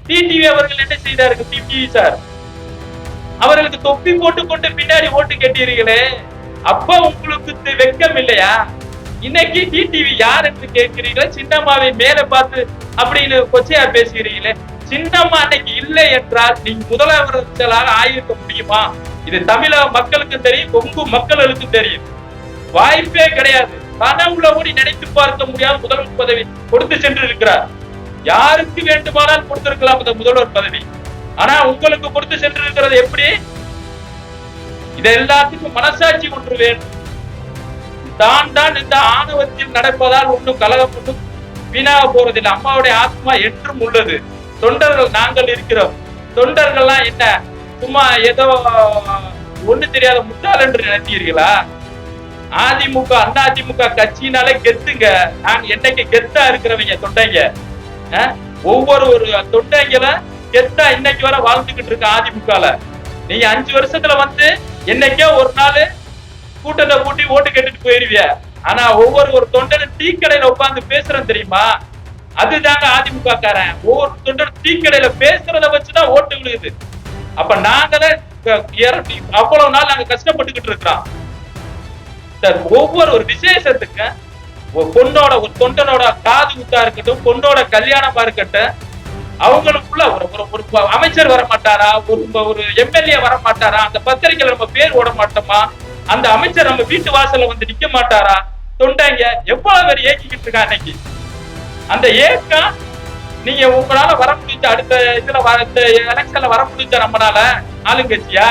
TTV அவர்கள் என்ன செய்தார்கள்? டிடிவி சார் அவர்களுக்கு தொப்பி போட்டு கொண்டு பின்னாடி ஓட்டு கேட்டீர்களே, அப்ப உங்களுக்கு வெட்கம் இல்லையா? இன்னைக்கு டிடிவி யார் என்று கேட்கிறீங்களா? சின்னம்மாவை மேல பார்த்து அப்படின்னு கொச்சையா பேசுகிறீங்களே. சின்னம்மா அன்னைக்கு இல்லை என்றால் நீங்க முதலமைச்சராக ஆயிருக்க முடியுமா? இது தமிழக மக்களுக்கு தெரியும், கொங்கு மக்களுக்கும் தெரியும். வாய்ப்பே கிடையாது. கனவுல ஓடி நினைத்து பார்க்க முடியாத முதல்வர் பதவி கொடுத்து சென்று இருக்கிறார். யாருக்கு வேண்டுமானால் கொடுத்திருக்கலாம் இந்த முதல்வர் பதவி. ஆனா உங்களுக்கு கொடுத்து சென்று இருக்கிறது எப்படி? இது எல்லாத்துக்கும் மனசாட்சி ஒன்று வேண்டும். தான் இந்த ஆணவத்தில் நடப்பதால் ஒன்றும் கலகம் ஒன்றும் வீணாக போறதில்லை. அம்மாவுடைய ஆத்மா என்றும் உள்ளது. தொண்டர்கள் நாங்கள் இருக்கிறோம். தொண்டர்கள்லாம் என்ன சும்மா ஏதோ ஒண்ணு தெரியாத முட்டாள் என்று நினைத்தீர்களா? அதிமுக அதிமுக கட்சினாலே கெத்துங்க. நாங்க என்னைக்கு கெத்தா இருக்கிறவங்க தொண்டைங்க. ஒவ்வொரு தொண்டைங்கள கெத்தா இன்னைக்கு வர வாழ்ந்துகிட்டு இருக்க அதிமுகல. நீங்க 5 வருஷத்துல வந்து என்னைக்கோ ஒரு நாள் கூட்டத்தை கூட்டி ஓட்டு கேட்டுட்டு போயிருவிய. ஆனா ஒவ்வொரு தொண்டனும் டீ கடையில உட்கார்ந்து பேசுறேன் தெரியுமா? அதுதாங்க அதிமுக காரன். ஒவ்வொரு தொண்டனும் டீ கடையில பேசுறத வச்சுதான் ஓட்டு விழுகுது. அப்ப நாங்களே அவ்வளவு நாள் நாங்க கஷ்டப்பட்டுக்கிட்டு இருக்கிறோம். ஒவ்வொரு விசேஷத்துக்கு பொண்ணோட ஒரு தொண்டனோட காது குத்தா இருக்கட்டும், பொண்ணோட கல்யாணமா இருக்கட்டும், அவங்களுக்குள்ள ஒரு அமைச்சர் வர மாட்டாரா? ஒரு எம்எல்ஏ வர மாட்டாரா? அந்த பத்திரிகையில நம்ம பேர் ஓட மாட்டோமா? அந்த அமைச்சர் நம்ம வீட்டு வாசல்ல வந்து நிக்க மாட்டாரா? தொண்டைங்க எவ்வளவு பேர் ஏக்கிக்கிட்டு இருக்கா அன்னைக்கு. அந்த ஏக்கம் நீங்க உங்களால வர முடிஞ்ச அடுத்த இதுல எலெக்ஷன்ல வர முடிஞ்ச நம்மளால ஆளுங்கட்சியா